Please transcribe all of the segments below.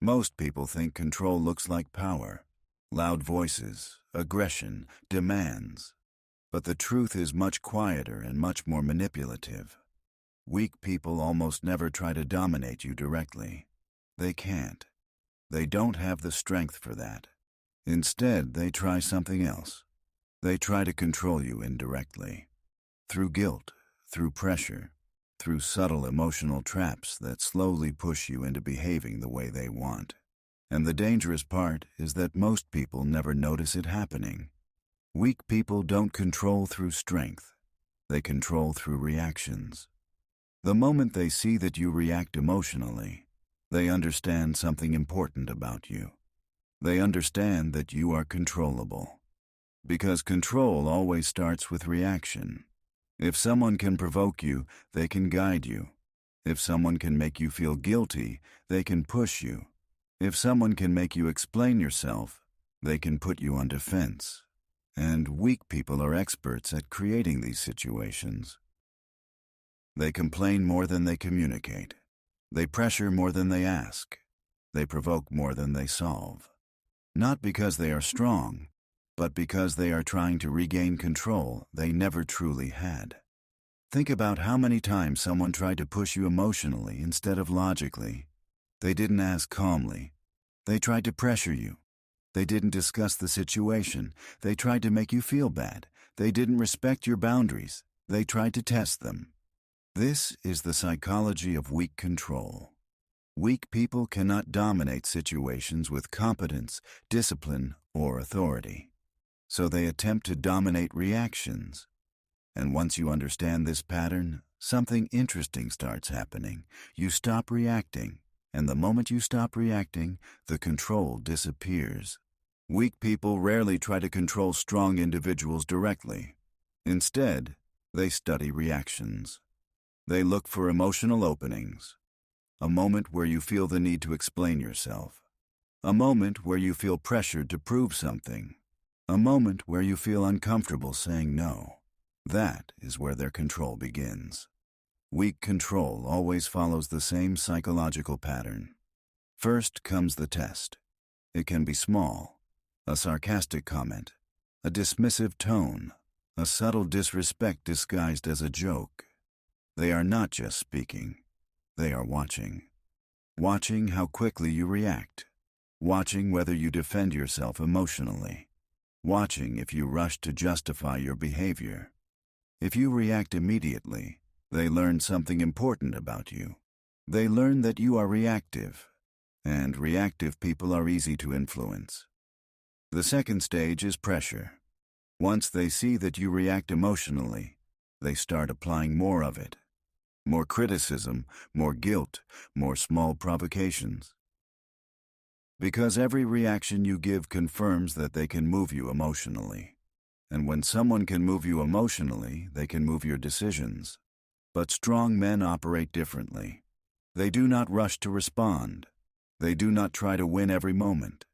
Most people think control looks like power, loud voices, aggression, demands. But the truth is much quieter and much more manipulative. Weak people almost never try to dominate you directly. They can't. They don't have the strength for that. Instead, they try something else. They try to control you indirectly. Through guilt, through pressure, through subtle emotional traps that slowly push you into behaving the way they want. And the dangerous part is that most people never notice it happening. Weak people don't control through strength. They control through reactions. The moment they see that you react emotionally, they understand something important about you. They understand that you are controllable. Because control always starts with reaction. If someone can provoke you, they can guide you. If someone can make you feel guilty, they can push you. If someone can make you explain yourself, they can put you on defense. And weak people are experts at creating these situations. They complain more than they communicate. They pressure more than they ask. They provoke more than they solve. Not because they are strong, but because they are trying to regain control they never truly had. Think about how many times someone tried to push you emotionally instead of logically. They didn't ask calmly. They tried to pressure you. They didn't discuss the situation. They tried to make you feel bad. They didn't respect your boundaries. They tried to test them. This is the psychology of weak control. Weak people cannot dominate situations with competence, discipline, or authority. So they attempt to dominate reactions. And once you understand this pattern, something interesting starts happening. You stop reacting, and the moment you stop reacting, the control disappears. Weak people rarely try to control strong individuals directly. Instead, they study reactions. They look for emotional openings. A moment where you feel the need to explain yourself. A moment where you feel pressured to prove something. A moment where you feel uncomfortable saying no. That is where their control begins. Weak control always follows the same psychological pattern. First comes the test. It can be small, a sarcastic comment, a dismissive tone, a subtle disrespect disguised as a joke. They are not just speaking. They are watching. Watching how quickly you react. Watching whether you defend yourself emotionally. Watching if you rush to justify your behavior. If you react immediately, they learn something important about you. They learn that you are reactive, and reactive people are easy to influence. The second stage is pressure. Once they see that you react emotionally, they start applying more of it. More criticism, more guilt, more small provocations. Because every reaction you give confirms that they can move you emotionally. And when someone can move you emotionally, they can move your decisions. But strong men operate differently. They do not rush to respond. They do not try to win every moment.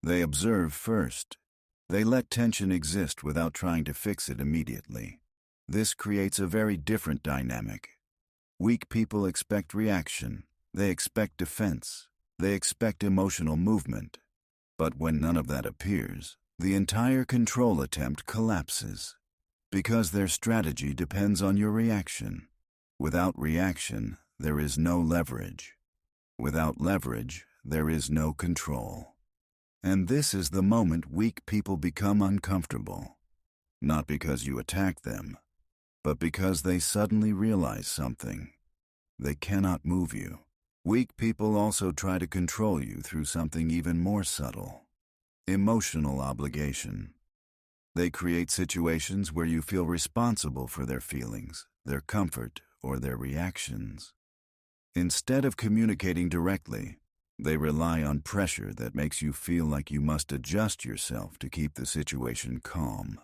They observe first. They let tension exist without trying to fix it immediately. This creates a very different dynamic. Weak people expect reaction. They expect defense. They expect emotional movement. But when none of that appears, the entire control attempt collapses. Because their strategy depends on your reaction. Without reaction, there is no leverage. Without leverage, there is no control. And this is the moment weak people become uncomfortable. Not because you attack them, but because they suddenly realize something. They cannot move you. Weak people also try to control you through something even more subtle. Emotional obligation. They create situations where you feel responsible for their feelings, their comfort, or their reactions. Instead of communicating directly, they rely on pressure that makes you feel like you must adjust yourself to keep the situation calm.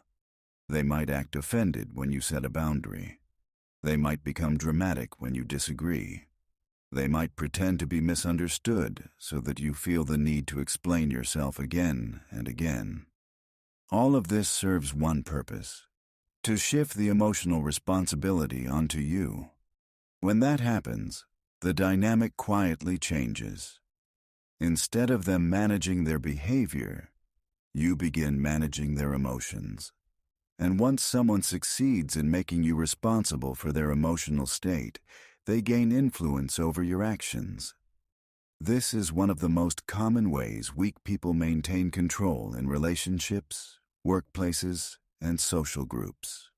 They might act offended when you set a boundary. They might become dramatic when you disagree. They might pretend to be misunderstood so that you feel the need to explain yourself again and again. All of this serves one purpose: to shift the emotional responsibility onto you. When that happens, the dynamic quietly changes. Instead of them managing their behavior, you begin managing their emotions. And once someone succeeds in making you responsible for their emotional state, they gain influence over your actions. This is one of the most common ways weak people maintain control in relationships, workplaces, and social groups.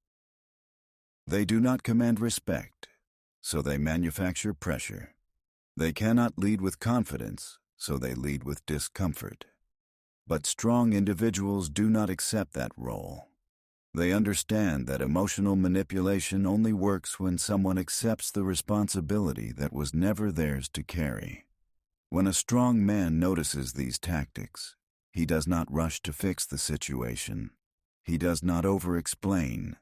They do not command respect, so they manufacture pressure. They cannot lead with confidence, so they lead with discomfort. But strong individuals do not accept that role. They understand that emotional manipulation only works when someone accepts the responsibility that was never theirs to carry. When a strong man notices these tactics, he does not rush to fix the situation. He does not over-explain.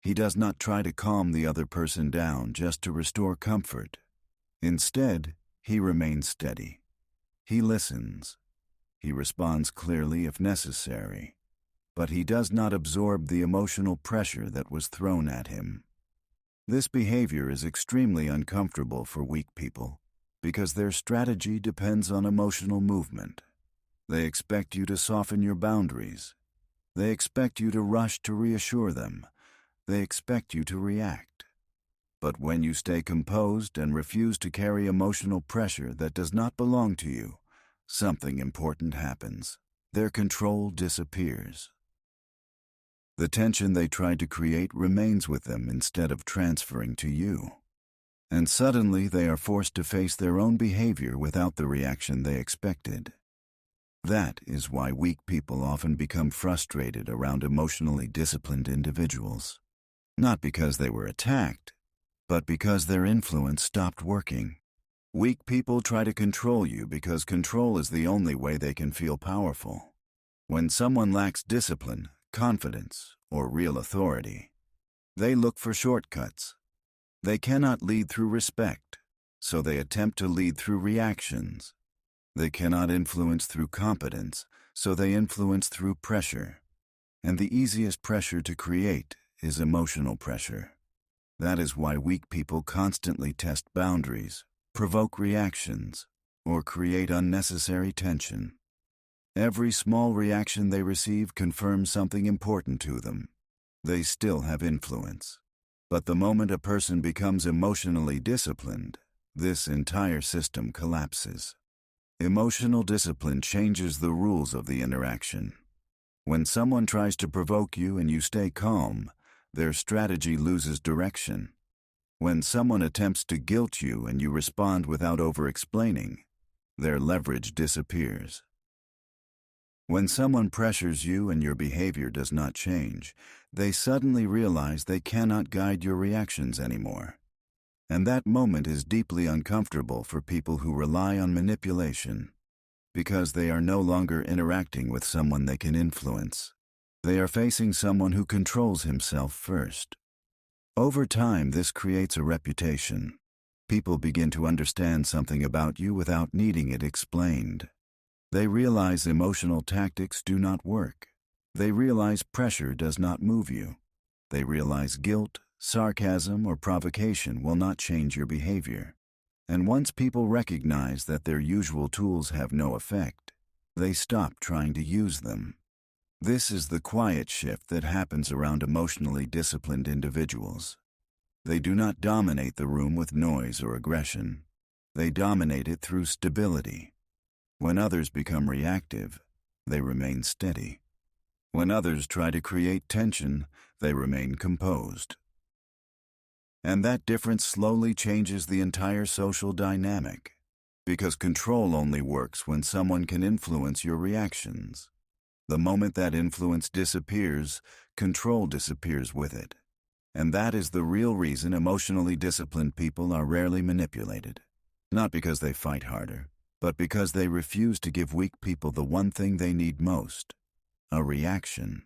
He does not try to calm the other person down just to restore comfort. Instead, he remains steady. He listens. He responds clearly if necessary. But he does not absorb the emotional pressure that was thrown at him. This behavior is extremely uncomfortable for weak people because their strategy depends on emotional movement. They expect you to soften your boundaries. They expect you to rush to reassure them. They expect you to react. But when you stay composed and refuse to carry emotional pressure that does not belong to you, something important happens. Their control disappears. The tension they tried to create remains with them instead of transferring to you. And suddenly they are forced to face their own behavior without the reaction they expected. That is why weak people often become frustrated around emotionally disciplined individuals. Not because they were attacked, but because their influence stopped working. Weak people try to control you because control is the only way they can feel powerful. When someone lacks discipline, confidence, or real authority, they look for shortcuts. They cannot lead through respect, so they attempt to lead through reactions. They cannot influence through competence, so they influence through pressure. And the easiest pressure to create is emotional pressure. That is why weak people constantly test boundaries, provoke reactions, or create unnecessary tension. Every small reaction they receive confirms something important to them. They still have influence. But the moment a person becomes emotionally disciplined, this entire system collapses. Emotional discipline changes the rules of the interaction. When someone tries to provoke you and you stay calm, their strategy loses direction. When someone attempts to guilt you and you respond without over-explaining, their leverage disappears. When someone pressures you and your behavior does not change, they suddenly realize they cannot guide your reactions anymore. And that moment is deeply uncomfortable for people who rely on manipulation, because they are no longer interacting with someone they can influence. They are facing someone who controls himself first. Over time, this creates a reputation. People begin to understand something about you without needing it explained. They realize emotional tactics do not work. They realize pressure does not move you. They realize guilt, sarcasm, or provocation will not change your behavior. And once people recognize that their usual tools have no effect, they stop trying to use them. This is the quiet shift that happens around emotionally disciplined individuals. They do not dominate the room with noise or aggression. They dominate it through stability. When others become reactive, they remain steady. When others try to create tension, they remain composed. And that difference slowly changes the entire social dynamic, because control only works when someone can influence your reactions. The moment that influence disappears, control disappears with it. And that is the real reason emotionally disciplined people are rarely manipulated. Not because they fight harder, but because they refuse to give weak people the one thing they need most: a reaction.